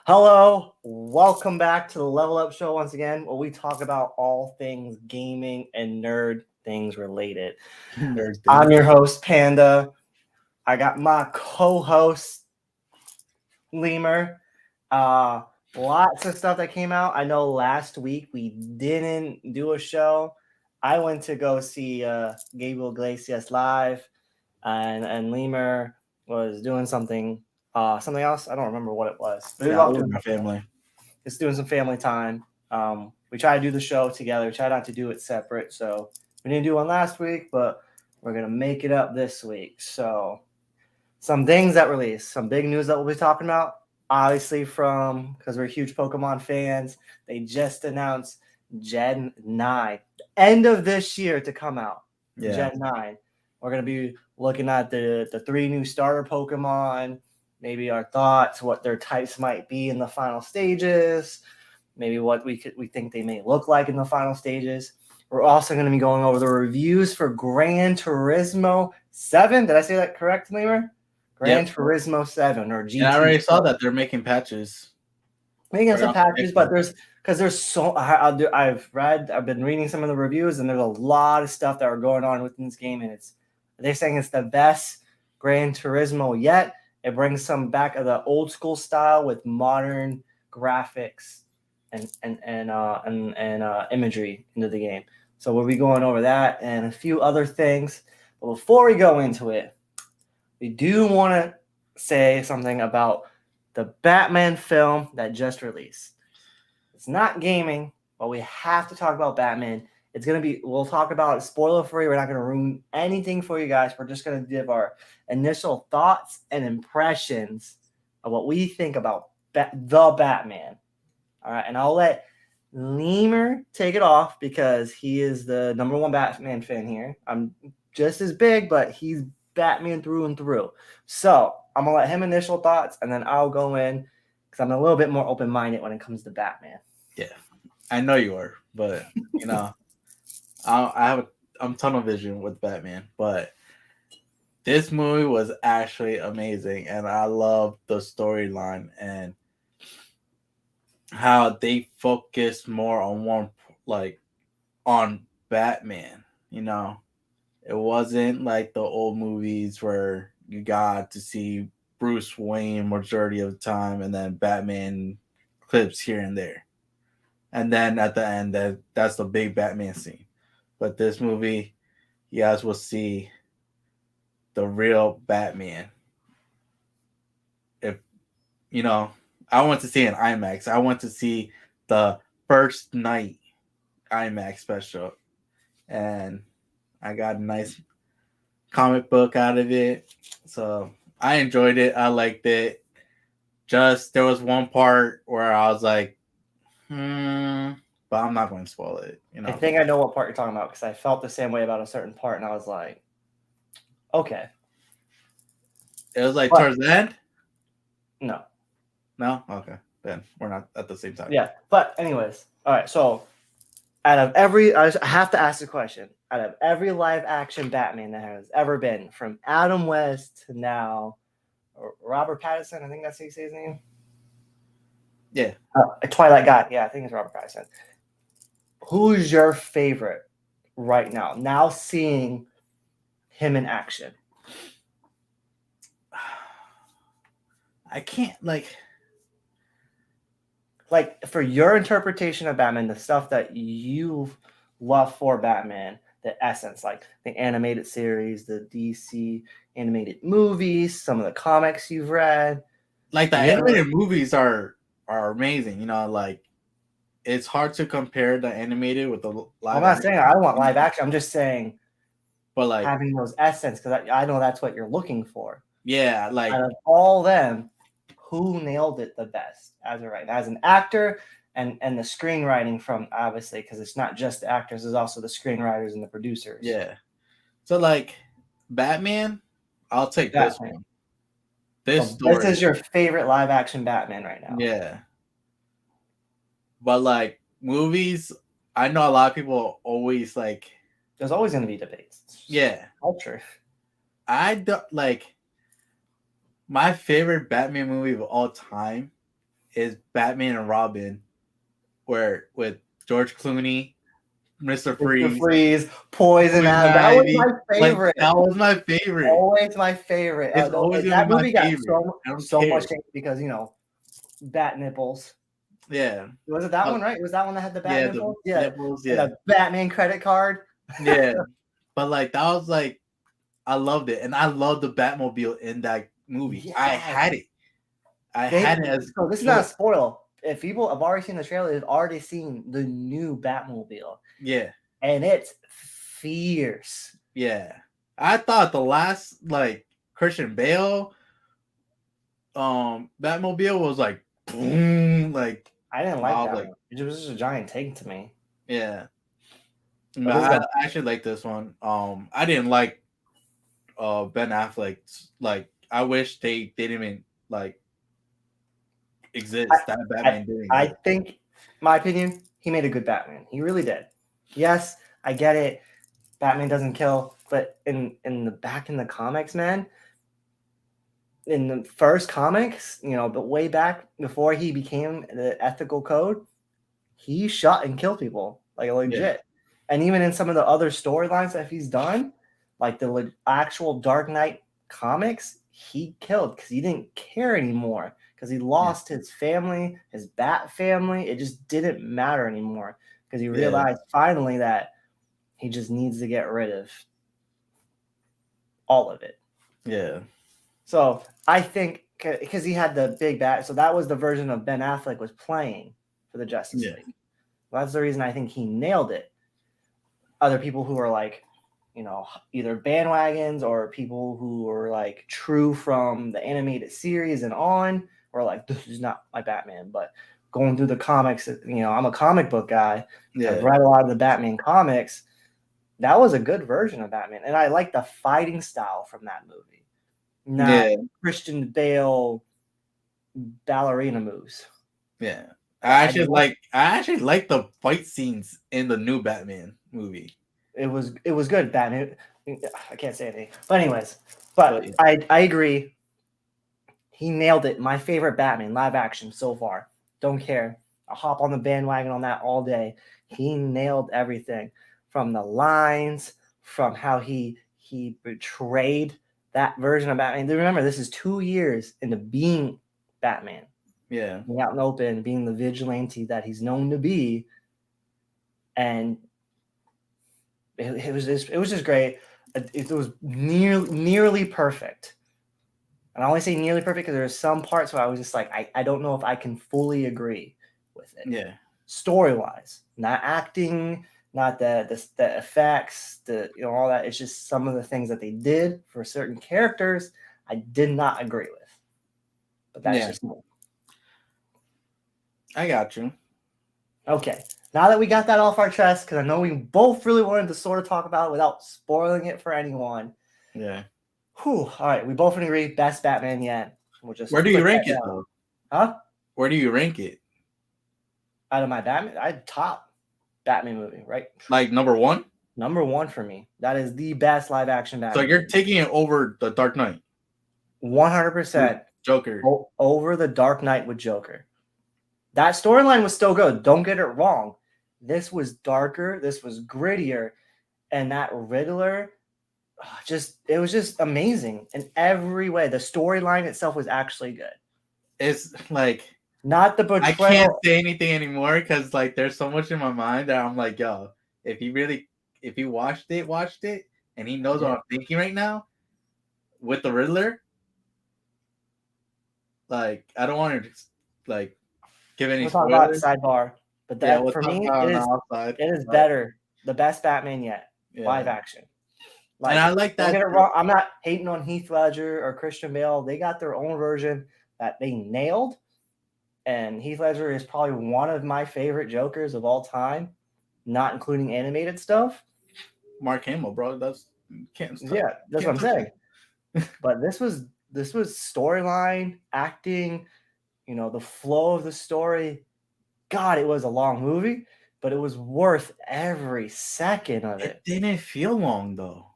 Hello, welcome back to the Level Up Show once again, where we talk about all things gaming and nerd things related. Nerd I'm things. your host, Panda. I got my co-host, Lemur. Uh, Lots of stuff that came out. I know last week we didn't do a show. I went to go see Gabriel Iglesias live, and Lemur was doing something else. I don't remember what it was. But he was Yeah, I off was with doing my family. just doing some family time. We try to do the show together. We try not to do it separate. So we didn't do one last week, but we're gonna make it up this week. So some things that released, some big news that we'll be talking about. Obviously, from because we're huge Pokemon fans, they just announced Gen 9, end of this year to come out. Yeah. Gen 9. We're gonna be looking at the three new starter Pokemon, maybe our thoughts, what their types might be in the final stages, maybe what we think they may look like in the final stages. We're also going to be going over the reviews for Gran Turismo 7. Did I say that correct, Lemur? Gran Turismo 7 or GT. And I already saw that they're making patches. Making some patches, but there's so I've been reading some of the reviews, and there's a lot of stuff that are going on within this game, and they're saying it's the best Gran Turismo yet. It brings some back of the old school style with modern graphics and imagery into the game. So we'll be going over that and a few other things. But before we go into it, we do want to say something about the Batman film that just released. It's not gaming, but we have to talk about Batman. We'll talk about it spoiler free. We're not going to ruin anything for you guys. We're just going to give our initial thoughts and impressions of what we think about the Batman. All right, and I'll let Lemur take it off because he is the number one Batman fan here. I'm just as big, but he's Batman through and through. So I'm gonna let him initial thoughts, and then I'll go in because I'm a little bit more open-minded when it comes to Batman. Yeah, I know you are, but I have I'm tunnel vision with Batman, but this movie was actually amazing, and I love the storyline and how they focused more on on Batman. It wasn't like the old movies where you got to see Bruce Wayne majority of the time, and then Batman clips here and there. And then at the end, that's the big Batman scene. But this movie, you guys will see the real Batman. If I want to see an IMAX. I want to see the first night IMAX special, and I got a nice comic book out of it, so I enjoyed it. I liked it. Just there was one part where I was like, but I'm not going to spoil it. I think I know what part you're talking about because I felt the same way about a certain part, and I was like, okay. It was like towards the end? No. No? Okay. Then we're not at the same time. Yeah. But anyways, all right. So I have to ask the question. Out of every live action Batman that has ever been, from Adam West to now, Robert Pattinson, I think that's how you say his name. Yeah. Twilight guy. Yeah, I think it's Robert Pattinson. Who's your favorite right now? Now seeing him in action. I can't like for your interpretation of Batman, the stuff that you love for Batman, the essence, like the animated series, the DC animated movies, some of the comics you've read. Like the animated movies are amazing. Like it's hard to compare the animated with the live. I'm not saying I want live action. I'm just saying, but like having those essence, because I know that's what you're looking for. Yeah, like out of all them, who nailed it the best as of right now, as an actor and the screenwriting from, obviously, because it's not just the actors, there's also the screenwriters and the producers. Yeah. So like Batman, I'll take this one. This is your favorite live action Batman right now. Yeah. But like movies, I know a lot of people always like. There's always going to be debates. Yeah. Culture. I don't like. My favorite Batman movie of all time is Batman and Robin, where with George Clooney, Mr. Mr. Freeze, Freeze, Poison Poison Ivy. That was Ivy. my Like favorite. that was my favorite. Always my favorite. It's always gonna That be my movie got favorite. I don't so care. much hate because bat nipples. Yeah. Was it that one, right? It was that one that had the bat nipples? The nipples, And the Batman credit card. Yeah. But like that was like I loved it. And I loved the Batmobile in that movie. Yes. I had it. So this is not a spoil. If people have already seen the trailer, they've already seen the new Batmobile. Yeah. And it's fierce. Yeah. I thought the last like Christian Bale Batmobile was like boom, like I didn't like that one. It was just a giant tank to me. Yeah. But I actually like this one. I didn't like Ben Affleck's, like I wish they didn't even like exist. I think, my opinion, he made a good Batman. He really did. Yes, I get it. Batman doesn't kill, but in the comics, man, in the first comics, but way back before he became the ethical code, he shot and killed people, like legit. Yeah. And even in some of the other storylines that he's done, like the actual Dark Knight comics, he killed because he didn't care anymore, because he lost his family, his Bat family. It just didn't matter anymore because he realized finally that he just needs to get rid of all of it. Yeah. So I think because he had the big bat, so that was the version of Ben Affleck was playing for the Justice League. Well, that's the reason I think he nailed it. Other people who are like, either bandwagons or people who are like true from the animated series and on, or like, this is not my Batman. But going through the comics, I'm a comic book guy. Yeah. I've read a lot of the Batman comics. That was a good version of Batman. And I like the fighting style from that movie. Not Christian Bale ballerina moves. Yeah. I actually like the fight scenes in the new Batman movie. It was good. Batman. I can't say anything. But anyways, I agree. He nailed it. My favorite Batman live action so far. Don't care. I'll hop on the bandwagon on that all day. He nailed everything, from the lines, from how he betrayed that version of Batman. Remember, this is 2 years into being Batman. Yeah. Being out in the open, being the vigilante that he's known to be. And it was just great. It was nearly perfect. And I only say nearly perfect because there are some parts where I was just like, I don't know if I can fully agree with it. Yeah. Story-wise, not acting, not the effects, all that. It's just some of the things that they did for certain characters I did not agree with. But that's just me. I got you. Okay. Now that we got that off our chest, because I know we both really wanted to sort of talk about it without spoiling it for anyone. Yeah. Whew. All right. We both agree best Batman yet. Where do you rank it, though? Huh? Where do you rank it? Out of my Batman, I'd top Batman movie, right? Like number one? Number one for me. That is the best live action Batman. So you're taking it over the Dark Knight? 100%. Joker. Over the Dark Knight with Joker. That storyline was still good. Don't get it wrong. This was darker. This was grittier. And that Riddler, it was just amazing in every way. The storyline itself was actually good. It's like, not the betrayal. I can't say anything anymore because like there's so much in my mind that I'm like, yo, if he watched it, and he knows what I'm thinking right now with the Riddler, like I don't want to like give any spoilers. Talk about sidebar, but that for me it is better. The best Batman yet, live action. Like, and I like that. Don't get it wrong. I'm not hating on Heath Ledger or Christian Bale. They got their own version that they nailed. And Heath Ledger is probably one of my favorite Jokers of all time, not including animated stuff. Mark Hamill, bro. That's what I'm saying. But this was storyline, acting, the flow of the story. God, it was a long movie, but it was worth every second of it. It didn't feel long though.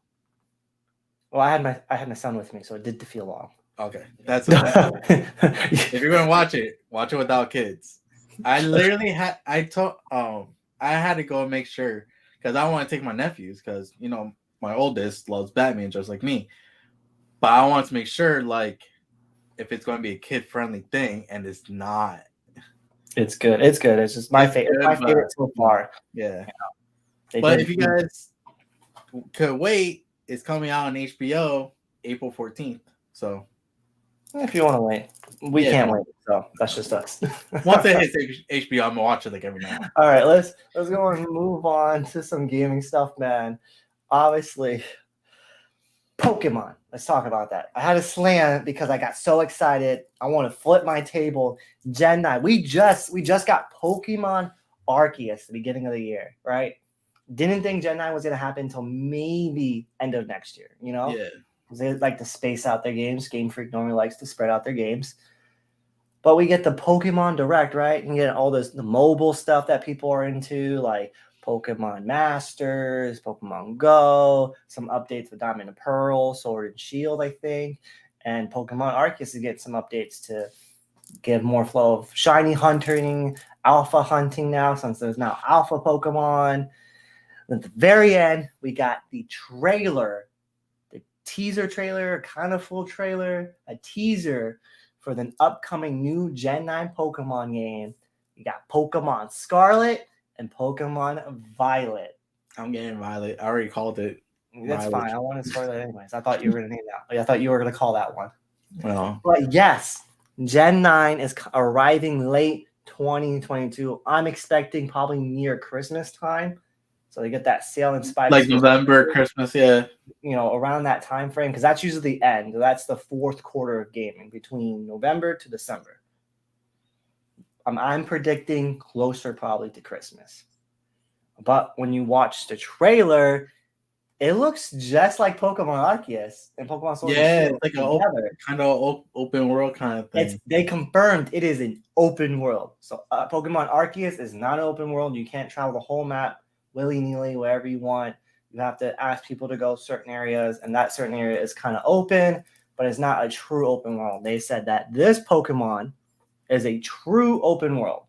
Well, I had my son with me, so it did feel long. Okay, that's if you're gonna watch it Watch it without kids. I literally had. I had to go and make sure because I want to take my nephews because my oldest loves Batman just like me, but I want to make sure like if it's going to be a kid friendly thing, and it's not. It's good. It's good. It's just my favorite. Good, My favorite so far. Yeah. They But did. if you guys could wait, it's coming out on HBO April 14th. So If you want to wait, we can't wait. So that's just us. Once it hits HBO, I'm gonna watch it like every night. All right, let's go and move on to some gaming stuff, man. Obviously, Pokemon. Let's talk about that. I had to slam it because I got so excited. I want to flip my table. Gen 9. We just got Pokemon Arceus at the beginning of the year, right? Didn't think Gen 9 was going to happen until maybe end of next year, Yeah. Because they like to space out their games. Game Freak normally likes to spread out their games. But we get the Pokemon Direct, right? And get all the mobile stuff that people are into, like Pokemon Masters, Pokemon Go, some updates with Diamond and Pearl, Sword and Shield, I think. And Pokemon Arceus is getting some updates to give more flow of shiny hunting, alpha hunting now, since there's now alpha Pokemon. At the very end, we got the trailer, the teaser trailer, kind of full trailer, a teaser for the upcoming new Gen 9 Pokemon game. You got Pokemon Scarlet and Pokemon Violet. I'm getting Violet. I already called it. That's fine. I wanted Scarlet anyways. I thought you were going to name that. I thought you were going to call that one. Well, but yes, Gen 9 is arriving late 2022. I'm expecting probably near Christmas time. So they get that sale inspired. Like November, Christmas, yeah. Around that time frame, because that's usually the end. That's the fourth quarter of gaming, between November to December. I'm predicting closer probably to Christmas. But when you watch the trailer, it looks just like Pokemon Arceus and Pokemon Sword and Shield. It's like a kind of open world kind of thing. They confirmed it is an open world. So Pokemon Arceus is not an open world. You can't travel the whole map willy-nilly, wherever you want. You have to ask people to go certain areas, and that certain area is kind of open, but it's not a true open world. They said that this Pokemon is a true open world,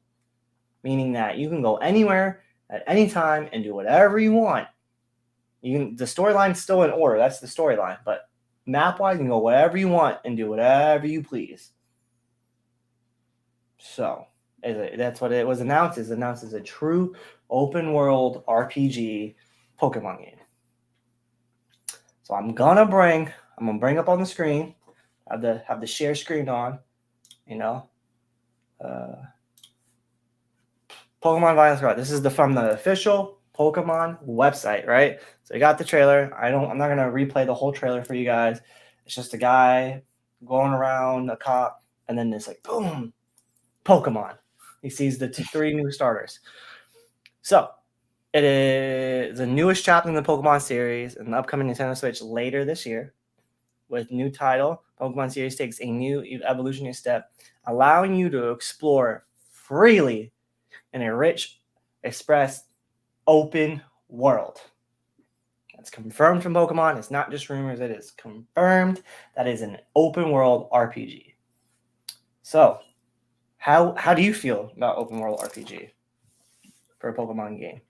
meaning that you can go anywhere at any time and do whatever you want. The storyline's still in order. That's the storyline, but map-wise, you can go wherever you want and do whatever you please. So that's what it was announced. It's announced as a true open world RPG Pokemon game. So I'm gonna bring up on the screen, have the share screen on, Pokemon Violet Scarlet. This is from the official Pokemon website, right? So you got the trailer. I'm not gonna replay the whole trailer for you guys. It's just a guy going around a cop, and then it's like boom, Pokemon. He sees the 3 new starters. So it is the newest chapter in the Pokemon series, and the upcoming Nintendo Switch later this year. With new title, Pokemon series takes a new evolutionary step, allowing you to explore freely in a rich, expressed, open world. That's confirmed from Pokemon. It's not just rumors. It is confirmed that is an open world RPG. So, how do you feel about open world RPG for a Pokemon game?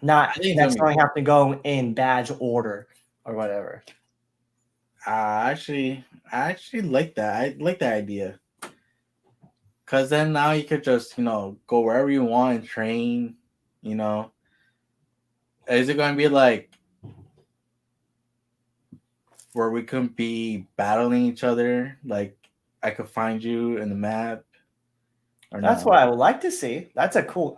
Not necessarily have to go in badge order or whatever. I actually like that. I like that idea. Cause then now you could just, go wherever you want and train, Is it gonna be like where we couldn't be battling each other? Like I could find you in the map? Or that's what I would like to see. That's a cool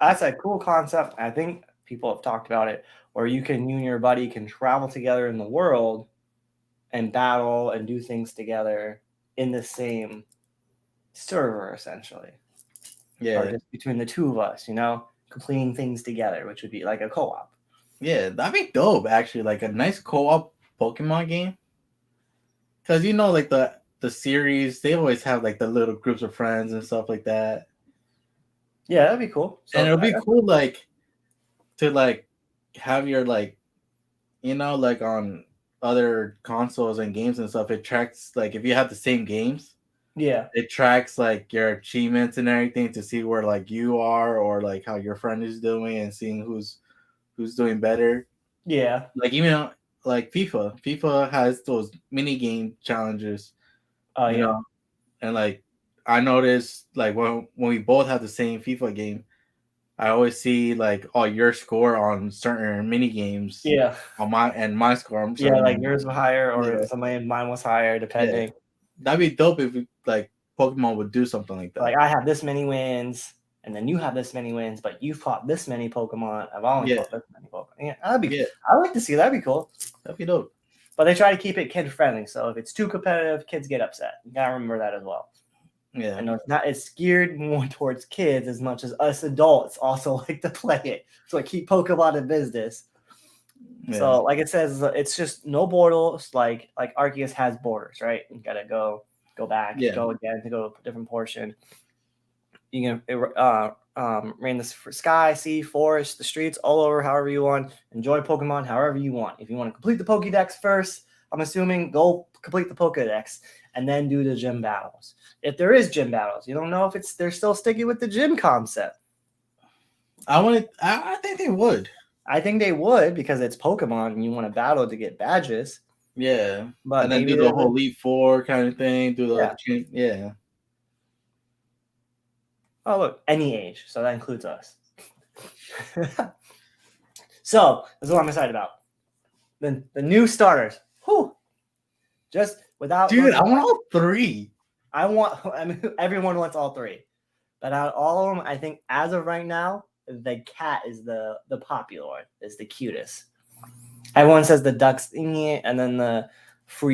concept. I think people have talked about it, where you and your buddy can travel together in the world and battle and do things together in the same server, essentially. Yeah. Or just between the two of us, completing things together, which would be like a co-op. Yeah, that'd be dope, actually. Like a nice co-op Pokemon game. Because, like the series, they always have like the little groups of friends and stuff like that. Yeah, that'd be cool. So, and it'll be cool, like, to like have your like on other consoles and games and stuff, it tracks like if you have the same games, Yeah. It tracks like your achievements and everything to see where like you are or like how your friend is doing and seeing who's doing better. Yeah. Like even like FIFA has those mini game challenges, Oh you yeah. know, and like I noticed like when we both have the same FIFA game, I always see like your score on certain mini games Yeah. on my score. I'm Yeah, like sorry. yours was higher or Yeah, somebody mine was higher, yeah. depending. That'd be dope if like Pokemon would do something like Like that. I have this many wins, and then you have this many wins, but you've fought this many Pokemon. I've only Yeah, fought this many Pokemon. Yeah, that'd be. yeah, I like to see that'd be cool. that'd be dope. But they try to keep it kid friendly, so if it's too competitive, kids get upset. You gotta remember that as well. Yeah, I know it's geared more towards kids as much as us adults also like to play it. So I keep Pokemon in business. yeah, So like it says, it's just no borders. Like Arceus has borders, right? You gotta go back, yeah. go again to go to a different portion. You can rain this for sky, sea, forest, the streets, all over, however you want. Enjoy Pokemon however you want. If you want to complete the Pokédex first, I'm assuming go complete the Pokédex and then do the gym battles. If there is gym battles, you don't know if they're still sticking with the gym concept. I think they would. I think they would because it's Pokemon and you want to battle to get badges. Yeah, But and then maybe do the whole Elite Four kind of thing. Do the yeah. Oh, look, any age. So that includes us. So that's what I'm excited about. The new starters. Whew. Just without Dude, I want all three. I mean, everyone wants all three. But out of all of them, I think as of right now, the cat is the popular one, is the cutest. Everyone says the duck's thingy, and then the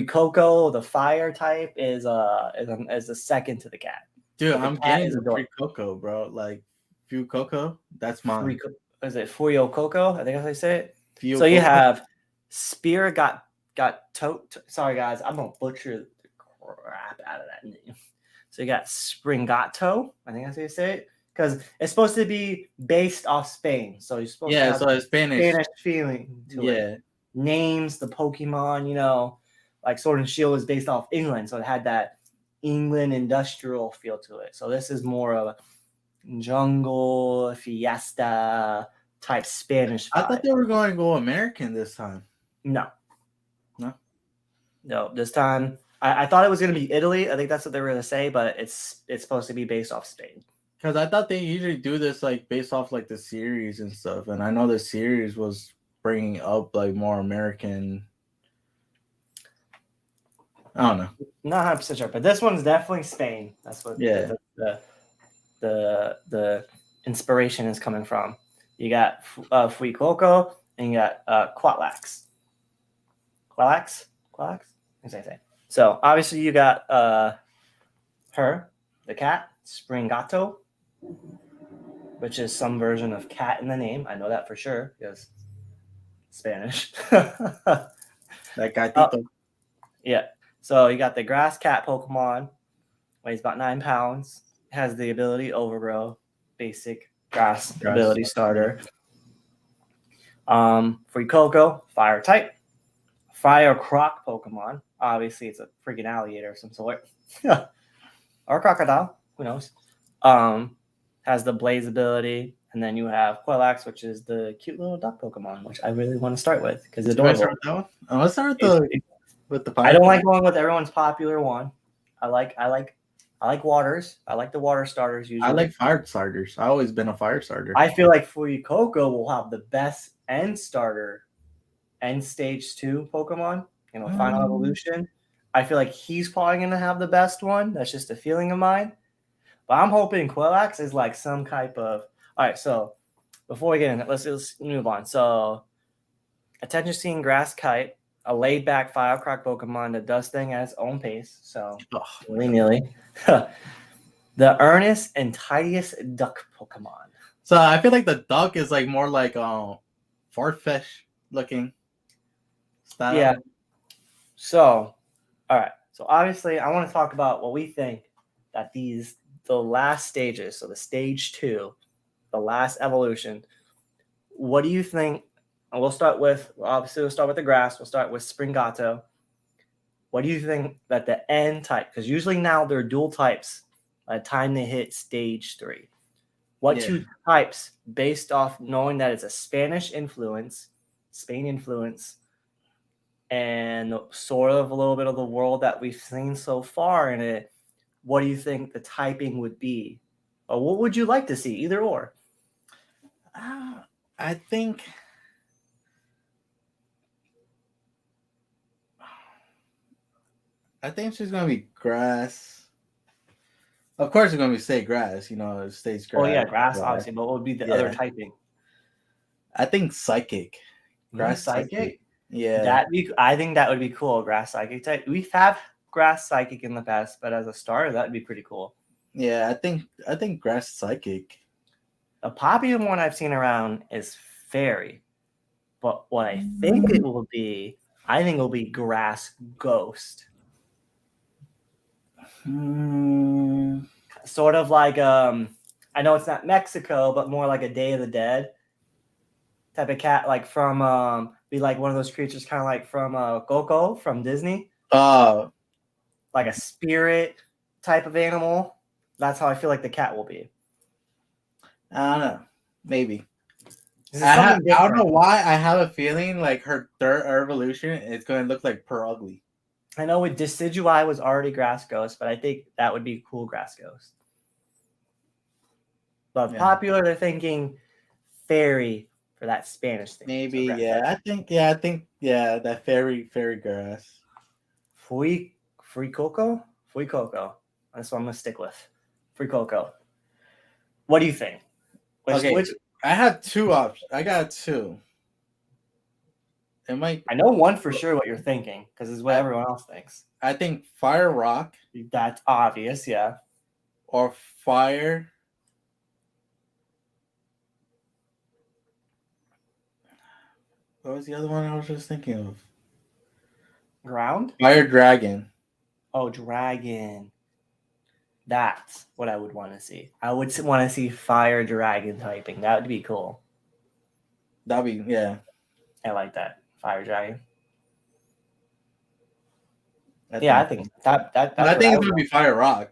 Coco, the fire type, is the second to the cat. Dude, But the I'm cat getting is the adorable. Coco, bro. Like Coco, that's mine. Is it Fuyo Coco? I think that's how you say it. Fio So you Coco. have Spear got sorry guys, I'm gonna butcher the crap out of that name. So you got Springato, I think that's how you say it, because it's supposed to be based off Spain. So you're supposed to have so it's Spanish feeling to yeah. it. Names, the Pokemon, like Sword and Shield was based off England, so it had that England industrial feel to it. So this is more of a jungle fiesta type Spanish vibe. I thought they were going to go American this time. No. No, this time I thought it was going to be Italy. I think that's what they were going to say, but it's supposed to be based off Spain. Because I thought they usually do this like based off like the series and stuff, and I know the series was bringing up like more American. I don't know. Not 100% sure, but this one's definitely Spain. That's what the inspiration is coming from. You got Fuecoco and you got Quatlax. Quatlax? Exactly. So obviously you got her, the cat, Springato, which is some version of cat in the name. I know that for sure because Spanish. That gatito. Yeah. So you got the grass cat Pokemon, weighs about 9 pounds, has the ability Overgrow, basic grass ability starter. Fuecoco, fire type. Fire croc Pokemon. Obviously, it's a freaking alligator of some sort. Or crocodile. Who knows? Has the blaze ability. And then you have Quallax, which is the cute little duck Pokemon, which I really want to start with because it's adorable. Start with that one? Let's start with the fire. I don't like going with everyone's popular one. I like waters. I like the water starters usually. I like fire starters. I've always been a fire starter. I feel like Fuecoco will have the best end stage 2 Pokemon, final evolution. I feel like he's probably going to have the best one. That's just a feeling of mine. But I'm hoping Quillax is like some type of... All right, so before we get in it, let's move on. So, attention seeing grass kite, a laid-back fire croc Pokemon that does things at its own pace. So, willy-nilly. The earnest and tidiest duck Pokemon. So I feel like the duck is like more like Farfetch looking style. Yeah. So, all right. So obviously, I want to talk about what we think that the last stages. So the stage 2, the last evolution. What do you think? And we'll start with the grass. We'll start with Springato. what do you think that the N type? Because usually now they're dual types by the time they hit stage 3. What Yeah. 2 types, based off knowing that it's a Spain influence, and sort of a little bit of the world that we've seen so far in it, what do you think the typing would be? Or what would you like to see, either or? I think she's gonna be grass. Of course, it's gonna be state grass. It stays grass. Oh yeah, grass, obviously. But what would be the other typing? I think psychic. Grass psychic. Yeah. I think that would be cool. Grass psychic type. We've had grass psychic in the past, but as a starter, that'd be pretty cool. Yeah, I think grass psychic. A popular one I've seen around is fairy, but what I think it will be, grass ghost. Sort of like I know it's not Mexico, but more like a Day of the Dead type of cat, like from be like one of those creatures, kind of like from Coco from Disney. Like a spirit type of animal. That's how I feel like the cat will be. I don't know. Maybe. I don't know why. I have a feeling like her third evolution is going to look like Per Ugly. I know with Decidueye was already Grass Ghost, but I think that would be cool Grass Ghost. But popular, they're thinking fairy for that Spanish thing. Maybe, so I think that fairy grass. Free Coco? That's what I'm gonna stick with. Free Coco. What do you think? Which I have 2 options. I got 2. I know one for sure what you're thinking, because it's what everyone else thinks. I think Fire Rock. That's obvious, yeah. Or Fire. What was the other one I was just thinking of? Ground? Fire Dragon. Oh, Dragon. That's what I would want to see. I would want to see Fire Dragon typing. That would be cool. That'd be, yeah. I like that. Fire Dragon. I think that I think it's gonna be Fire Rock,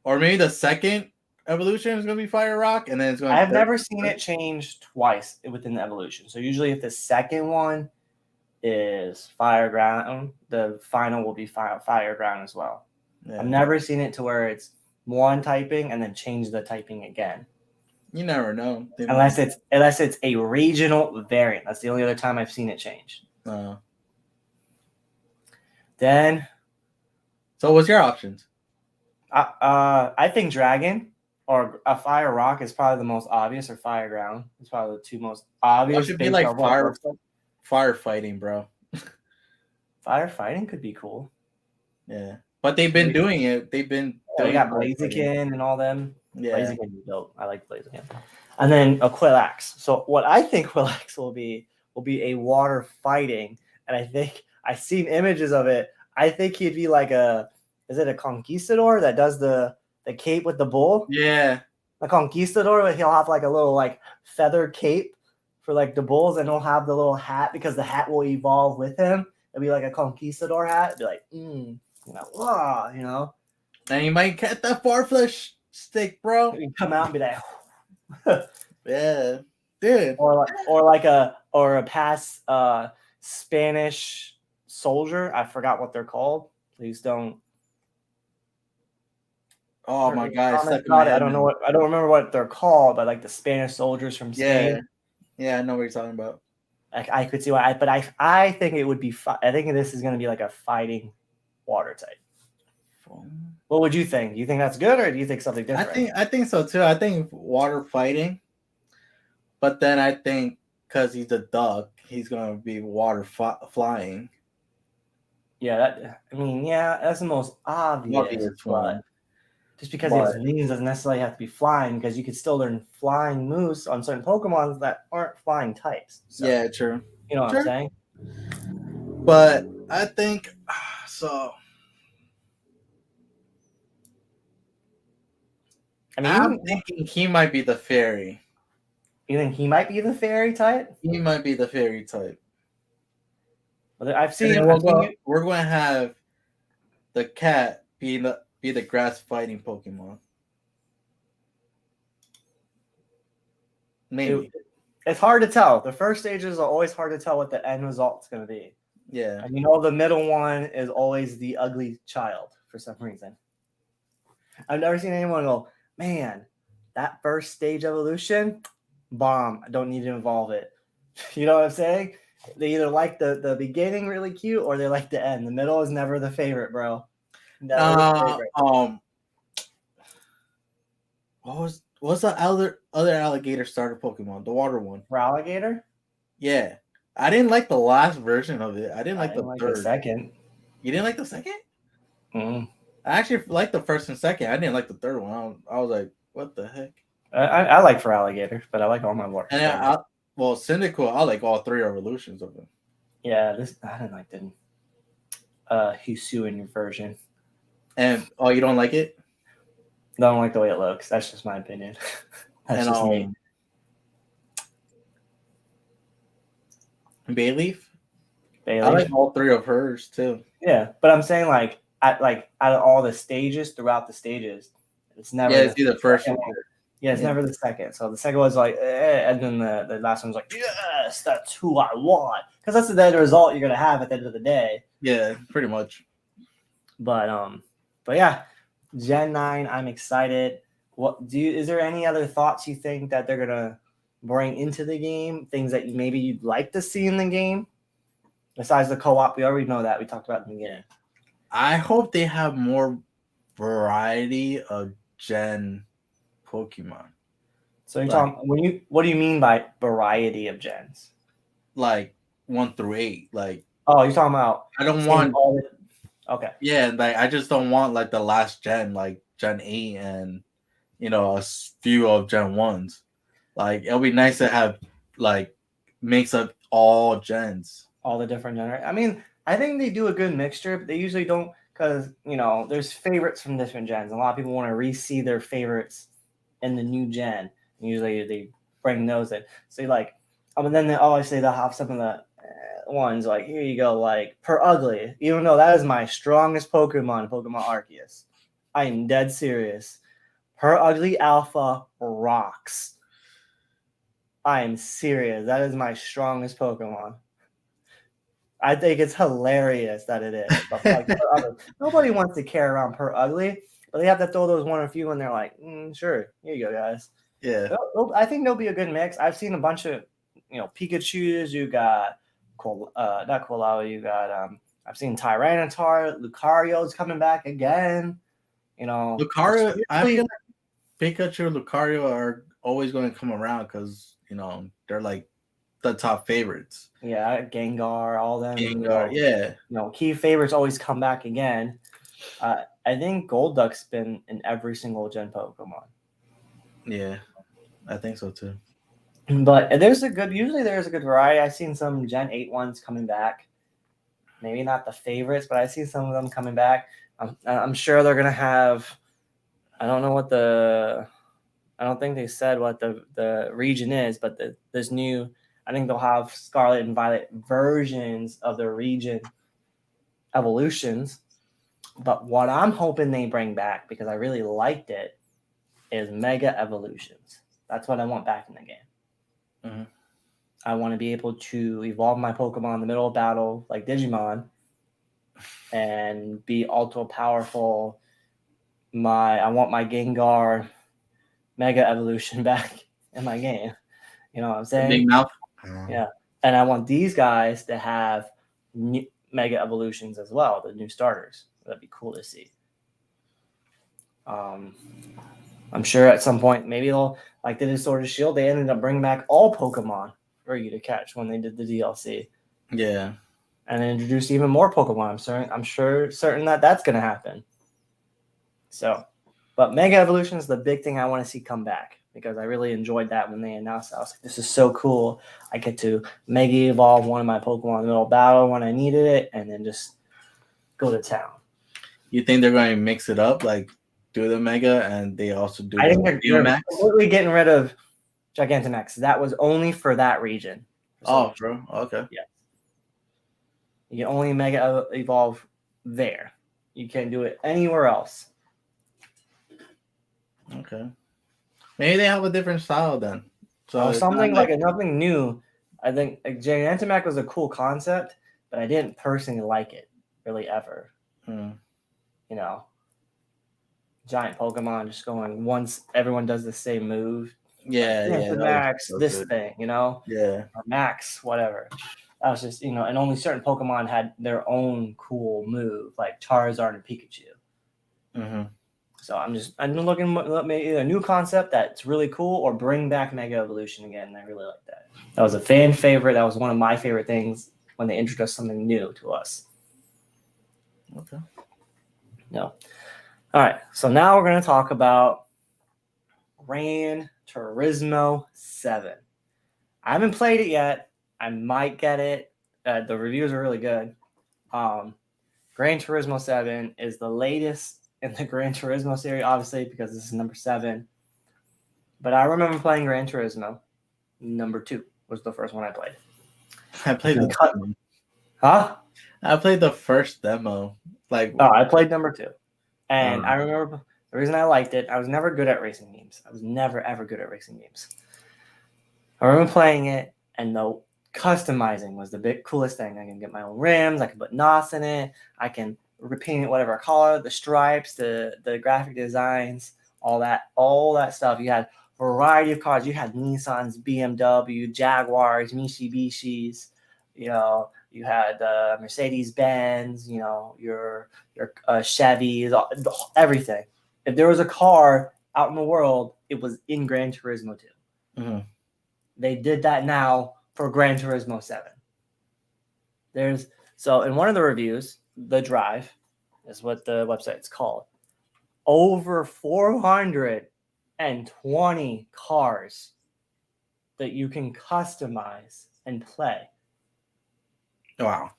or maybe the second evolution is gonna be Fire Rock, and then it's going. I've never seen it change twice within the evolution. So usually, if the second one is Fire Ground, the final will be Fire Ground as well. Yeah. I've never seen it to where it's one typing and then change the typing again. You never know, unless it's a regional variant. That's the only other time I've seen it change. Then. So what's your options? I think Dragon or a Fire Rock is probably the most obvious, or Fire Ground. It's probably the 2 most obvious. It should be like firefighting, bro. Firefighting could be cool. Yeah, but they've been doing it. They got Blaziken and all them. Yeah, Blaziken would be dope. I like Blaziken. And then a Quillax. So what I think Quillax will be a water fighting, and I think I've seen images of it. I think he'd be like is it a conquistador that does the cape with the bull? Yeah. A conquistador, he'll have like a little like feather cape for like the bulls, and he'll have the little hat because the hat will evolve with him. It'll be like a conquistador hat. It'd be like, you know. And you might get that Farfetch'd stick, bro. You come out and be like, yeah, dude. Or a past Spanish soldier. I forgot what they're called. Please don't. Oh my God! I don't remember what they're called, but like the Spanish soldiers from Spain. Yeah, I know what you're talking about. I could see why, but I think it would be. I think this is going to be like a fighting water type. What would you think? Do you think that's good, or do you think something different? I think so too. I think water fighting, but then I think because he's a duck, he's going to be water flying. Yeah, that's the most obvious one. Just because he has wings doesn't necessarily have to be flying, because you could still learn flying moves on certain Pokemon that aren't flying types. So, yeah, true. You know what I'm saying? But I think so. I'm thinking he might be the fairy. You think he might be the fairy type? He might be the fairy type. Well, I've seen. We're going to have the cat be the grass fighting Pokemon. Maybe. It's hard to tell. The first stages are always hard to tell what the end result's going to be. Yeah. And the middle one is always the ugly child for some reason. I've never seen anyone go, man, that first stage evolution, bomb. I don't need to involve it. You know what I'm saying? They either like the beginning really cute or they like the end. The middle is never the favorite, bro. Never the favorite. What's the other alligator starter Pokemon? The water one. Alligator? Yeah. I didn't like the last version of it. I didn't like the third. The second. You didn't like the second? Mm. I actually liked the first and second. I didn't like the third one. I was like, what the heck? I like for alligator, but I like all my water. And Cyndaquil, I like all three evolutions of them. Yeah, I didn't like the Hisuian version. And you don't like it? I don't like the way it looks. That's just my opinion. That's just me. Bayleaf? I like all three of hers too. Yeah, but I'm saying out of all the stages throughout the stages, it's never. Yeah, it's either first one. Yeah, it's never the second. So the second one's like, and then the last one's like, yes, that's who I want, because that's the end result you're gonna have at the end of the day. Yeah, pretty much. But yeah, Gen 9, I'm excited. Is there any other thoughts you think that they're gonna bring into the game? Things that maybe you'd like to see in the game? Besides the co-op, we already know that. We talked about in the beginning. I hope they have more variety of Gen Pokemon. So you're talking what do you mean by variety of gens? Like 1 through 8. Like you're talking about I don't want all okay. Yeah, like I just don't want like the last gen, like Gen 8 and a few of Gen 1s. Like it'll be nice to have like mix up all gens. All the different generations. I mean, I think they do a good mixture, but they usually don't, because there's favorites from different gens. A lot of people want to re-see their favorites in the new gen. And usually they bring those in. So and then they always say they'll have some of the ones like, here you go, like Per Ugly. Even though that is my strongest Pokemon Arceus. I am dead serious. Per Ugly Alpha rocks. I am serious. That is my strongest Pokemon. I think it's hilarious that it is. But nobody wants to carry around Per Ugly, but they have to throw those one or few, and they're like, sure, here you go, guys. Yeah. I think there'll be a good mix. I've seen a bunch of, Pikachus. You got, not Quilao. You got, I've seen Tyranitar. Lucario's coming back again. Lucario. I feel like Pikachu and Lucario are always going to come around because they're like the top favorites. Yeah, Gengar, all them. Gengar, yeah. Key favorites always come back again. I think Golduck's been in every single gen Pokemon. Yeah, I think so too. But usually there's a good variety. I've seen some Gen 8 ones coming back. Maybe not the favorites, but I've seen some of them coming back. I'm sure they're gonna have. I don't think they said what the region is, but there's new. I think they'll have Scarlet and Violet versions of the region evolutions. But what I'm hoping they bring back, because I really liked it, is Mega Evolutions. That's what I want back in the game. Mm-hmm. I want to be able to evolve my Pokemon in the middle of battle, like Digimon, and be ultra powerful. I want my Gengar Mega Evolution back in my game. You know what I'm saying? Big mouth. Yeah. And I want these guys to have Mega Evolutions as well, the new starters. That'd be cool to see. I'm sure at some point, maybe they'll, like they did Sword and Shield, they ended up bringing back all Pokemon for you to catch when they did the DLC. Yeah. And then introduced even more Pokemon. I'm certain that that's going to happen. So, but Mega Evolution is the big thing I want to see come back, because I really enjoyed that when they announced it. I was like, this is so cool. I get to Mega Evolve one of my Pokemon in the middle of battle when I needed it, and then just go to town. You think they're going to mix it up, like do the Mega and they also do I think they're completely getting rid of Gigantamax. That was only for that region. Oh, true. Okay. Yeah. You can only Mega Evolve there. You can't do it anywhere else. Okay. Maybe they have a different style then. So it's Something not like nothing new. I think Gigantamax was a cool concept, but I didn't personally like it really ever. Hmm. You know, giant Pokemon just going once everyone does the same move. Yeah, Like, yeah, Max, that was this good. thing, you know, Yeah. or Max, whatever. That was just, and only certain Pokemon had their own cool move, like Charizard and Pikachu. Mm-hmm. So I'm looking at maybe a new concept that's really cool, or bring back Mega Evolution again. I really like that. That was a fan favorite. That was one of my favorite things when they introduced something new to us. Okay. No. All right. So now we're going to talk about Gran Turismo 7. I haven't played it yet. I might get it. The reviews are really good. Gran Turismo 7 is the latest in the Gran Turismo series, obviously, because this is number 7. But I remember playing Gran Turismo. Number 2 was the first one I played. I played the demo. Huh? I played the first demo. Like, I played number 2. And I remember the reason I liked it, I was never good at racing games. I was never, ever good at racing games. I remember playing it, and the customizing was the big coolest thing. I can get my own rims. I can put NOS in it. I can repaint it whatever color, the stripes, the graphic designs, all that stuff. You had a variety of cars. You had Nissans, BMW, Jaguars, Mitsubishis. You had Mercedes Benz. Your Chevys, everything. If there was a car out in the world, it was in Gran Turismo 2. mm-hmm. They did that now for Gran Turismo 7. So in one of the reviews, The Drive is what the website's called. Over 420 cars that you can customize and play. Wow.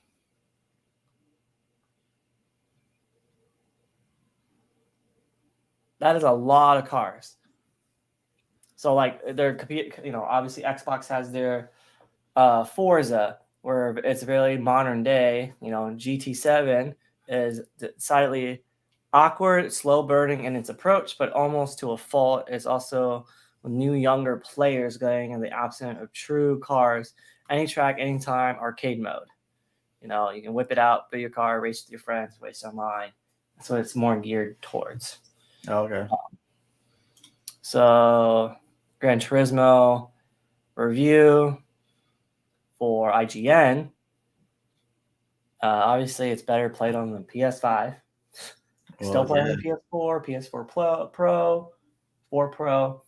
That is a lot of cars. So like they're obviously Xbox has their Forza, where it's very modern day. GT7 is decidedly awkward, slow burning in its approach, but almost to a fault. It's also new younger players going in the absence of true cars, any track, anytime, arcade mode. You can whip it out, build your car, race with your friends, race online. That's what it's more geared towards. Okay. So, Gran Turismo review for IGN. Obviously, it's better played on the PS5. Still playing on the PS4, PS4 Pro, 4 Pro.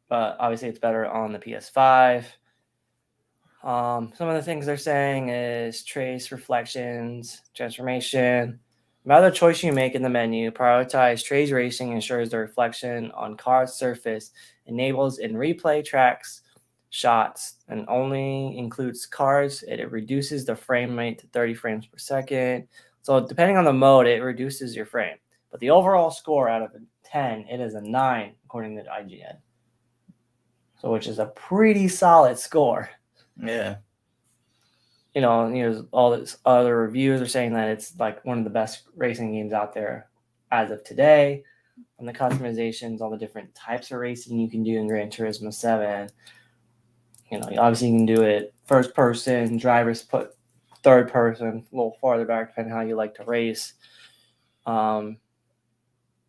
But obviously, it's better on the PS5. Some of the things they're saying is trace, reflections, transformation. No matter the choice you make in the menu, prioritize trace racing ensures the reflection on car's surface enables in replay tracks shots and only includes cars. It reduces the frame rate to 30 frames per second. So depending on the mode, it reduces your frame. But the overall score out of a 10, it is a 9 according to IGN. So which is a pretty solid score. Yeah. All this other reviews are saying that it's like one of the best racing games out there as of today. And the customizations, all the different types of racing you can do in Gran Turismo 7. Obviously you can do it first person, drivers put third person, a little farther back, depending on how you like to race. I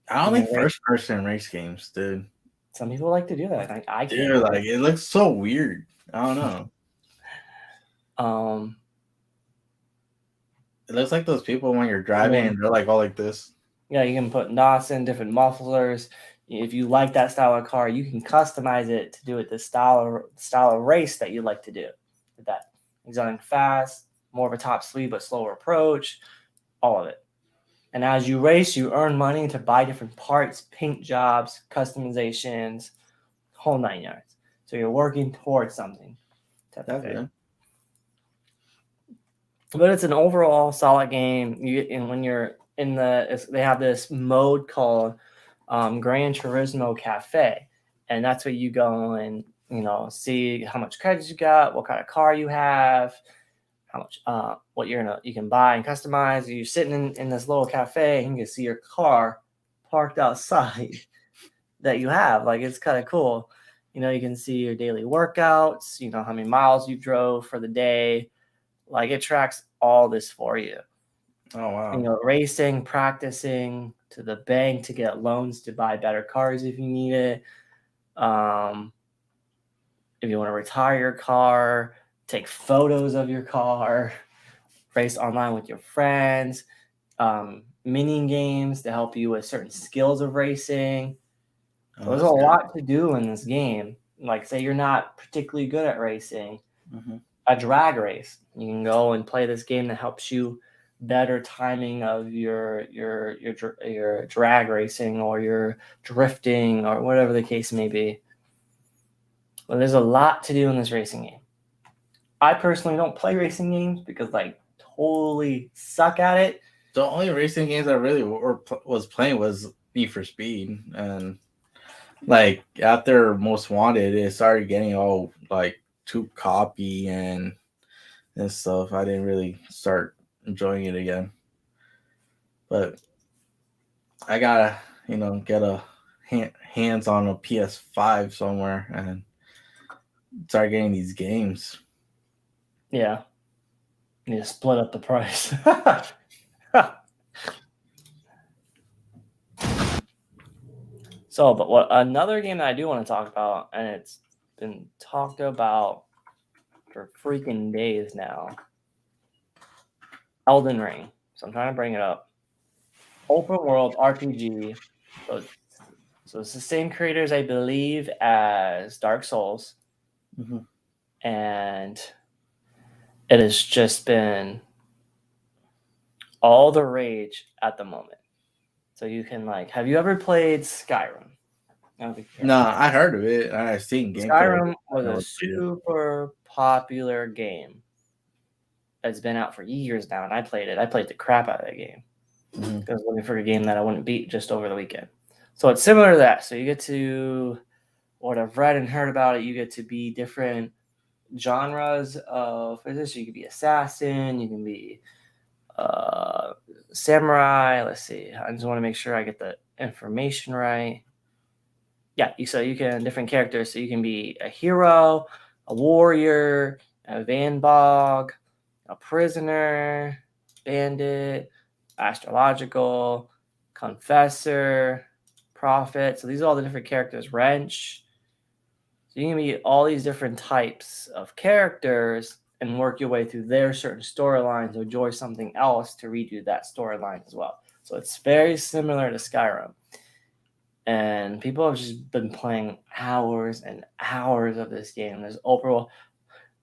don't think first person race games, dude. Some people like to do that. I can't. Dude, like it looks so weird. I don't know. It looks like those people when you're driving and they're like all like this. Yeah, you can put NOS in, different mufflers. If you like that style of car, you can customize it to do it the style of race that you like to do. That exotic fast, more of a top speed but slower approach, all of it. And as you race, you earn money to buy different parts, paint jobs, customizations, whole 9 yards. So you're working towards something. That's good. But it's an overall solid game. When you're in they have this mode called Gran Turismo Cafe, and that's where you go and see how much credits you got, what kind of car you have, how much what you can buy and customize. You're sitting in this little cafe and you can see your car parked outside that you have. Like, it's kind of cool. You know, you can see your daily workouts, you know, how many miles you drove for the day. Like, it tracks all this for you. Oh wow. You know, racing, practicing, to the bank to get loans to buy better cars if you need it. If you want to retire your car, take photos of your car, race online with your friends, mini games to help you with certain skills of racing. Oh, There's a that's good. lot to do in this game. Like, say you're not particularly good at racing, Mm-hmm. a drag race. You can go and play this game that helps you better timing of your drag racing or your drifting or whatever the case may be. Well, there's a lot to do in this racing game. I personally don't play racing games because I totally suck at it. The only racing games I really was playing was Need for Speed, and like after Most Wanted, it started getting all like too copy and stuff. I didn't really start enjoying it again. But I gotta, get a hands on a PS5 somewhere and start getting these games. Yeah. You need to split up the price. So, but what another game that I do want to talk about, and it's been talked about for freaking days now, Elden Ring. So I'm trying to bring it up. Open world RPG. So it's the same creators, I believe, as Dark Souls. Mm-hmm. And it has just been all the rage at the moment. So you can have you ever played Skyrim? No, I heard of it. I seen gameplay. Skyrim was a super popular game. It's been out for years now, and I played it. I played the crap out of that game. Mm-hmm. I was looking for a game that I wouldn't beat just over the weekend. So it's similar to that. So you get to, what I've read and heard about it, you get to be different genres of this. You can be assassin, you can be samurai. Let's see. I just want to make sure I get the information right. Yeah, so you can different characters. So you can be a hero, a warrior, a vandbog, a prisoner, bandit, astrological, confessor, prophet. So these are all the different characters. Wrench. So you can be all these different types of characters and work your way through their certain storylines or join something else to redo that storyline as well. So it's very similar to Skyrim. And people have just been playing hours and hours of this game. There's overall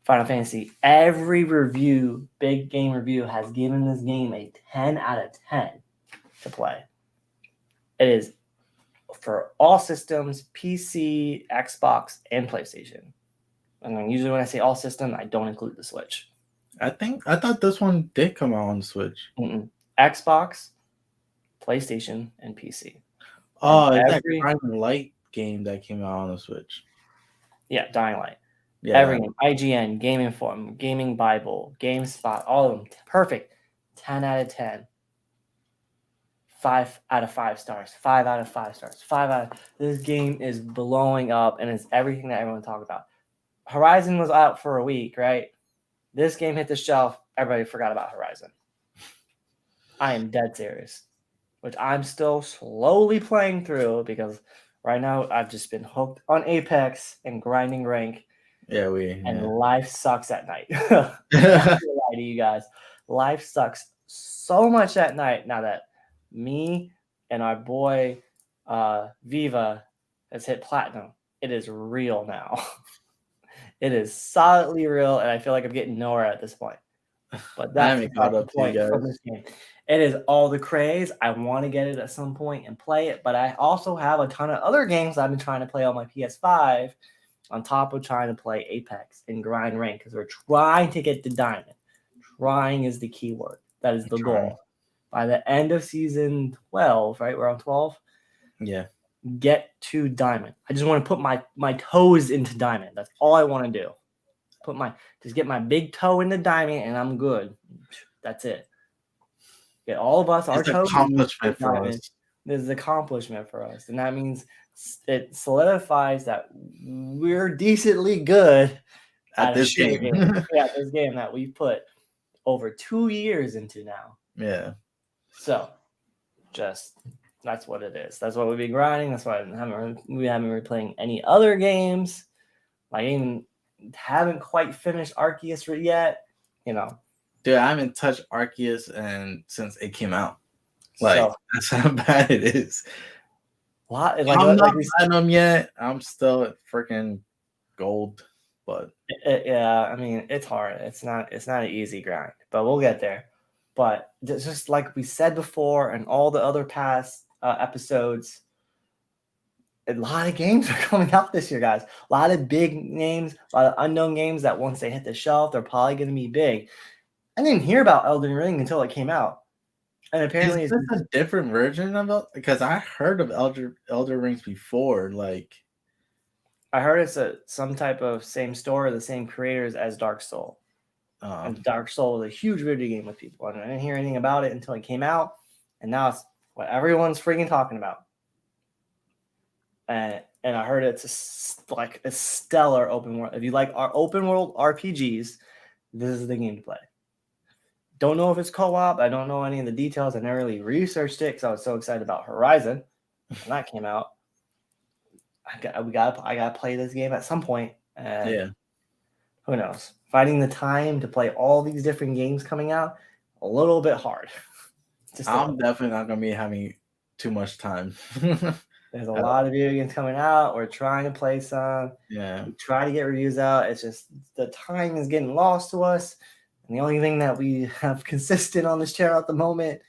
Final Fantasy. Every review, big game review, has given this game a 10 out of 10 to play. It is for all systems, PC, Xbox, and PlayStation. And then usually when I say all system, I don't include the Switch. I thought this one did come out on the Switch. Xbox, PlayStation, and PC. Oh, it's that Dying Light game that came out on the Switch. Yeah, Dying Light. Yeah. Every game, IGN, Game Inform, Gaming Bible, GameSpot, all of them. Perfect. 10 out of 10. 5 out of 5 stars. 5 out of 5 stars. 5 out of... This game is blowing up, and it's everything that everyone talks about. Horizon was out for a week, right? This game hit the shelf. Everybody forgot about Horizon. I am dead serious. Which I'm still slowly playing through because right now I've just been hooked on Apex and grinding rank. Yeah, life sucks at night. I'm not gonna lie to you guys. Life sucks so much at night now that me and our boy Viva has hit platinum. It is real now. It is solidly real, and I feel like I'm getting nowhere at this point. But that's the point from this game. It is all the craze. I want to get it at some point and play it, but I also have a ton of other games I've been trying to play on my PS5 on top of trying to play Apex and grind rank because we're trying to get to Diamond. Trying is the key word. That is the goal. By the end of season 12, right? We're on 12? Yeah. Get to Diamond. I just want to put my toes into Diamond. That's all I want to do. just get my big toe in the diamond, and I'm good. That's it. Get all of us our It's an toes in the accomplishment for diamond. us. This is an accomplishment for us, and that means it solidifies that we're decently good At a this shooter game. Yeah, this game that we've put over 2 years into now. Yeah. So, just that's what it is. That's what we've been grinding. That's why we haven't been playing any other games. I even haven't quite finished Arceus yet. You know, Dude, I haven't touched Arceus since it came out. Like, so that's how bad it is. I'm not platinum yet. I'm still at freaking gold, but yeah, I mean, it's hard. It's not an easy grind, but we'll get there. But just like we said before, and all the other past episodes, a lot of games are coming out this year, guys. A lot of big names, a lot of unknown games that once they hit the shelf, they're probably going to be big. I didn't hear about Elden Ring until it came out, and apparently is this a different version of it? Because I heard of Elder Rings before. Like, I heard it's some type of same store, the same creators as Dark Soul. And Dark Soul is a huge video game with people. And I didn't hear anything about it until it came out. And now it's what everyone's freaking talking about. And I heard it's like a stellar open world. If you like our open world RPGs, this is the game to play. Don't know if it's co-op. I don't know any of the details. I never really researched it because I was so excited about Horizon when that came out. I gotta play this game at some point. And yeah. Who knows? Finding the time to play all these different games coming out, a little bit hard. I'm definitely not gonna be having too much time. There's a lot of video games coming out. We're trying to play some. Yeah. We try to get reviews out. It's just the time is getting lost to us. And the only thing that we have consistent on this channel at the moment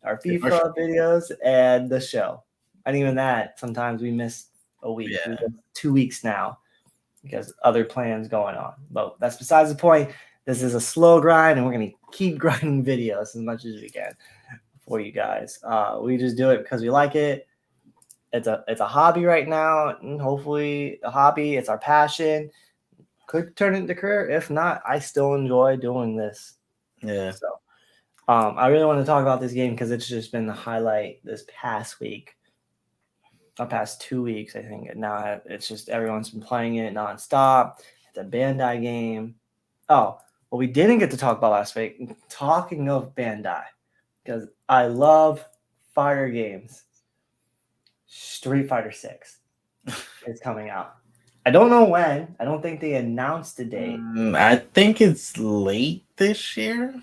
are FIFA videos and the show. And even that, sometimes we miss a week. Yeah. 2 weeks now because other plans going on. But that's besides the point. This is a slow grind, and we're going to keep grinding videos as much as we can for you guys. We just do it because we like it. It's a hobby right now, and hopefully a hobby. It's our passion. Could turn into career. If not, I still enjoy doing this. Yeah. So, I really want to talk about this game because it's just been the highlight this past week. The past 2 weeks, I think. And now it's just everyone's been playing it nonstop. It's a Bandai game. Oh, well, we didn't get to talk about last week. Talking of Bandai, because I love fire games. Street Fighter 6 is coming out. I don't know when. I don't think they announced a date. I think it's late this year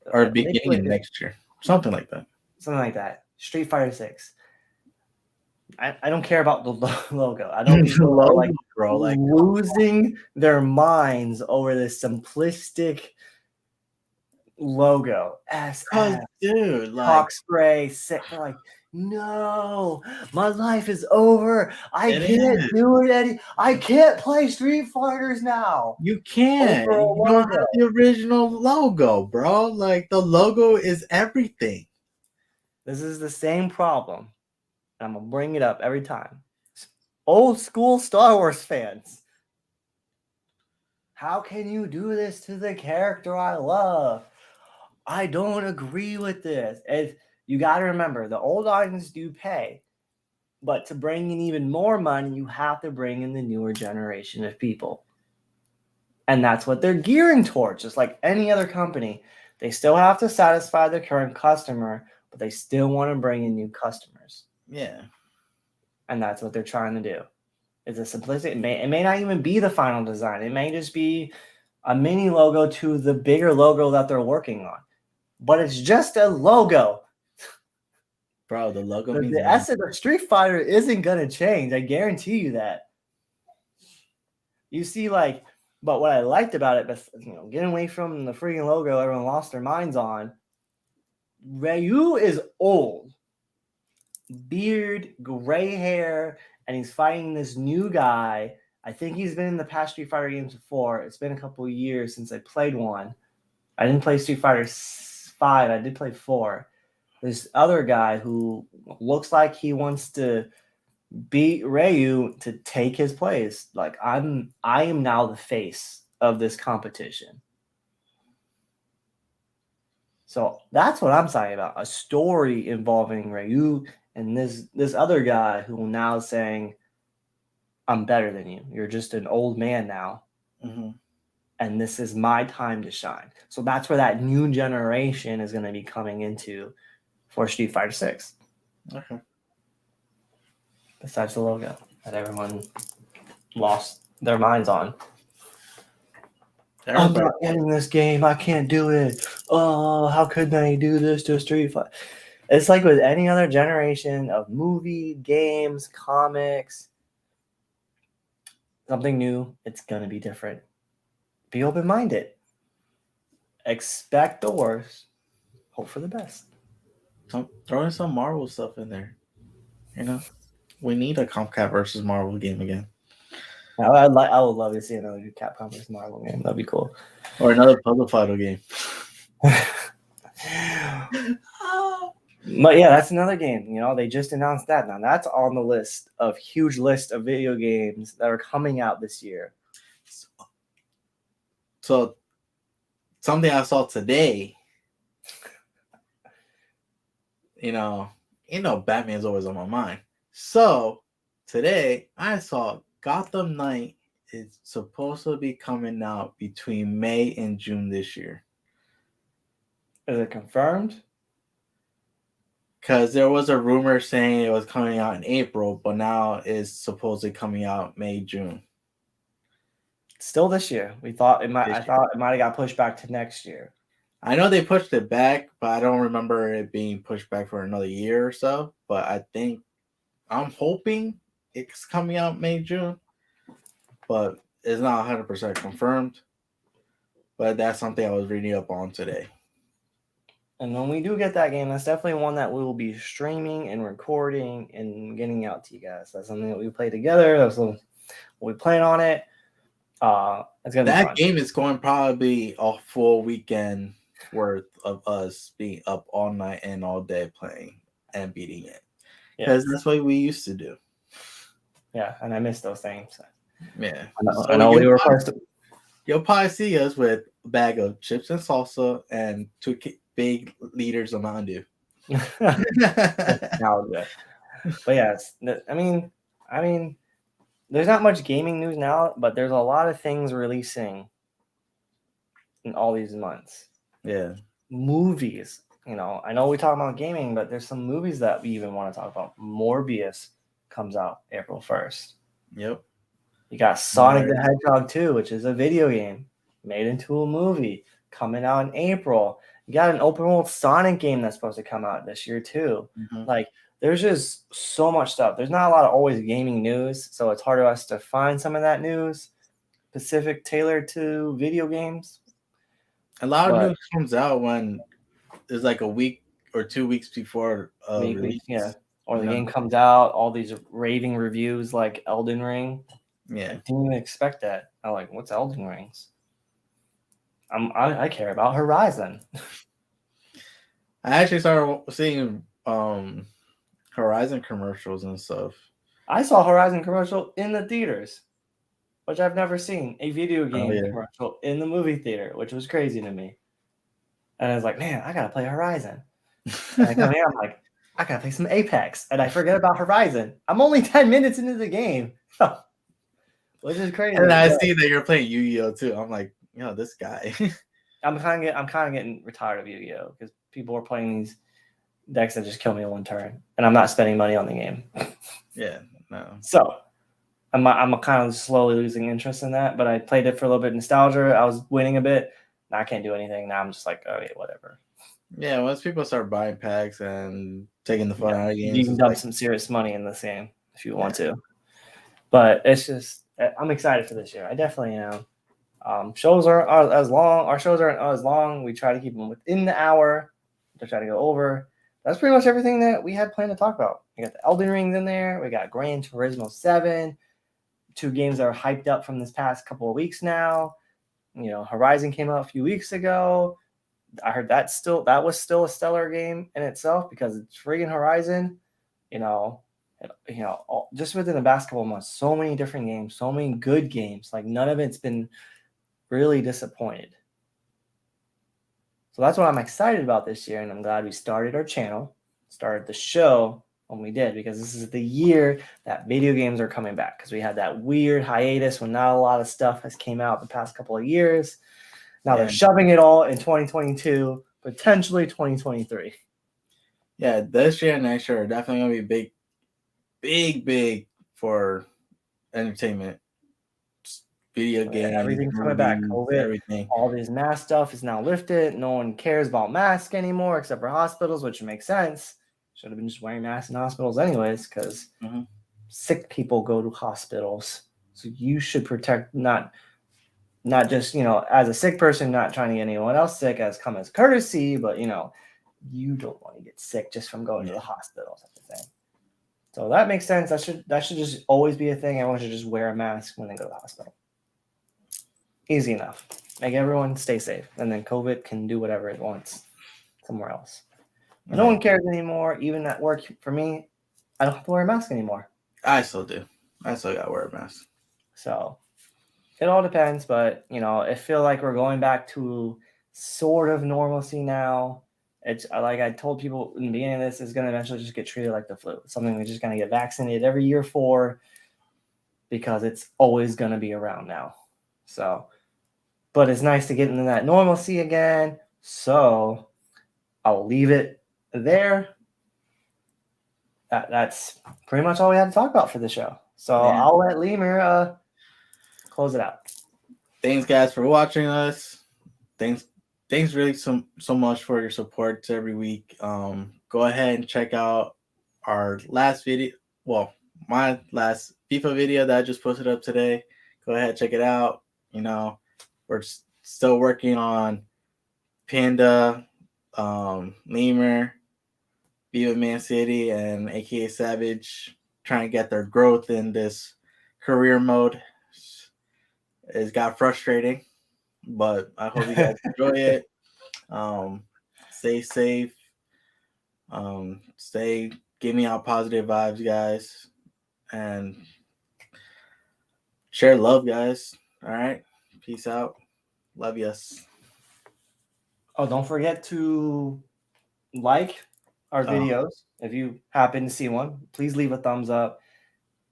or beginning of next year. Something like that. Something like that. Street Fighter 6. I don't care about the logo. I don't think people are losing their minds over this simplistic logo. Dude, talk spray. They're like, no, my life is over. I can't do it any. I can't play Street Fighters now. You can't. You don't have the original logo, bro. Like, the logo is everything. This is the same problem. I'm going to bring it up every time. Old school Star Wars fans. How can you do this to the character I love? I don't agree with this. And you got to remember, the old audience do pay. But to bring in even more money, you have to bring in the newer generation of people. And that's what they're gearing towards. Just like any other company, they still have to satisfy their current customer, but they still want to bring in new customers. Yeah. And that's what they're trying to do. It's a simplicity. It may not even be the final design. It may just be a mini logo to the bigger logo that they're working on. But it's just a logo. Bro, the logo means the essence of Street Fighter isn't going to change. I guarantee you that. You see, but what I liked about it, getting away from the freaking logo everyone lost their minds on, Ryu is old. Beard, gray hair, and he's fighting this new guy. I think he's been in the past Street Fighter games before. It's been a couple of years since I played one. I didn't play Street Fighter 5. I did play 4. This other guy who looks like he wants to beat Ryu to take his place. Like, I am now the face of this competition. So that's what I'm talking about. A story involving Ryu and this other guy who now is saying, I'm better than you. You're just an old man now. Mm-hmm. And this is my time to shine. So that's where that new generation is going to be coming into for Street Fighter 6. Okay. Besides the logo that everyone lost their minds on. I'm not getting this game. I can't do it. Oh, how could they do this to Street Fighter? It's like with any other generation of movie, games, comics, something new, it's going to be different. Be open-minded. Expect the worst. Hope for the best. Throw in some Marvel stuff in there. We need a Comcat versus Marvel game again. I would love to see another Capcom versus Marvel game. That'd be cool. Or another Puzzle Fighter game. But yeah, that's another game. They just announced that. Now that's on the huge list of video games that are coming out this year. So something I saw today, Batman's always on my mind. So today I saw Gotham Knight is supposed to be coming out between May and June this year. Is it confirmed? Because there was a rumor saying it was coming out in April, but now it's supposedly coming out May, June. Still this year. I thought it might have got pushed back to next year. I know they pushed it back, but I don't remember it being pushed back for another year or so. But I'm hoping it's coming out May, June. But it's not 100% confirmed. But that's something I was reading up on today. And when we do get that game, that's definitely one that we will be streaming and recording and getting out to you guys. That's something that we play together. That's what we plan on it. It's gonna be fun. That game is going probably a full weekend worth of us being up all night and all day playing and beating it. Because that's what we used to do. Yeah, and I miss those things. Yeah. I know we were first. You'll probably see us with a bag of chips and salsa and 2 big liters of Mountain Dew. But yes, I mean, there's not much gaming news now, but there's a lot of things releasing in all these months. Yeah. Movies. I know we talk about gaming, but there's some movies that we even want to talk about. Morbius comes out April 1st. Yep. You got Sonic the Hedgehog 2, which is a video game made into a movie, coming out in April. You got an open world Sonic game that's supposed to come out this year too. Mm-hmm. Like, there's just so much stuff. There's not a lot of always gaming news, so it's hard for us to find some of that news specific tailored to video games. A lot of news comes out when there's like a week or 2 weeks before release. Yeah. Or the game comes out, all these raving reviews like Elden Ring. Yeah. I didn't even expect that. I'm like, what's Elden Rings? I care about Horizon. I actually started seeing Horizon commercials and stuff. I saw Horizon commercial in the theaters, which I've never seen. A video game commercial in the movie theater, which was crazy to me. And I was like, man, I gotta play Horizon. And I come here, I'm like, I gotta play some Apex, and I forget about Horizon. I'm only 10 minutes into the game, which is crazy. And I see that you're playing Yu-Gi-Oh too. I'm like, this guy. I'm kind of getting retired of Yu-Gi-Oh because people are playing these decks that just kill me in one turn, and I'm not spending money on the game. Yeah, no. So I'm kind of slowly losing interest in that, but I played it for a little bit nostalgia. I was winning a bit. Now I can't do anything. Now I'm just like, oh yeah, whatever. Yeah, once people start buying packs and taking the fun out of games, you can dump some serious money in this game if you want to. But it's just, I'm excited for this year. I definitely am. Shows aren't as long. Our shows aren't as long. We try to keep them within the hour to try to go over. That's pretty much everything that we had planned to talk about. We got the Elden Rings in there. We got Gran Turismo 7. 2 games that are hyped up from this past couple of weeks now. Horizon came out a few weeks ago. I heard that was still a stellar game in itself because it's friggin' Horizon. Just within the basketball month, so many different games, so many good games. Like none of it's been really disappointed. So that's what I'm excited about this year, and I'm glad we started our channel, started the show when we did, because this is the year that video games are coming back, because we had that weird hiatus when not a lot of stuff has came out the past couple of years. Now they're shoving it all in 2022, potentially 2023. Yeah, this year and next year are definitely going to be big for entertainment. Video games, everything's coming movies, back. COVID, everything. all this mask stuff is now lifted. No one cares about masks anymore except for hospitals, which makes sense. Should have been just wearing masks in hospitals anyways, because sick people go to hospitals. So you should protect not just, as a sick person, not trying to get anyone else sick as courtesy, but you don't want to get sick just from going to the hospital type of thing. So that makes sense. That should just always be a thing. Everyone should just wear a mask when they go to the hospital. Easy enough. Make everyone stay safe, and then COVID can do whatever it wants somewhere else. No one cares anymore. Even at work, for me, I don't have to wear a mask anymore. I still do. I still got to wear a mask. So it all depends, but I feel like we're going back to sort of normalcy now. It's like I told people in the beginning of this, is going to eventually just get treated like the flu. It's something we're just going to get vaccinated every year for, because it's always going to be around now. So, but it's nice to get into that normalcy again. So I'll leave it there. That's pretty much all we had to talk about for the show. So I'll let Lemur close it out. Thanks, guys, for watching us. Thanks really so much for your support every week. Go ahead and check out our last video. Well, my last FIFA video that I just posted up today. Go ahead, check it out. We're still working on Panda, Lemur, Viva Man City, and AKA Savage, trying to get their growth in this career mode. It's got frustrating, but I hope you guys enjoy it. Stay safe. Stay giving out positive vibes, guys, and share love, guys. All right, peace out. Love yous. Oh, don't forget to like our videos. If you happen to see one, please leave a thumbs up.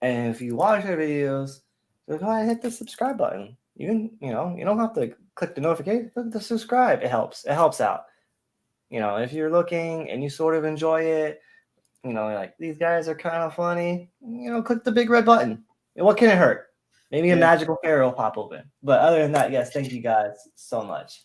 And if you watch our videos, so go ahead and hit the subscribe button. You can, you don't have to click the notification, click the subscribe. It helps. It helps out. If you're looking and you sort of enjoy it, like these guys are kind of funny, click the big red button. And what can it hurt? Maybe a magical fairy will pop open. But other than that, yes, thank you guys so much.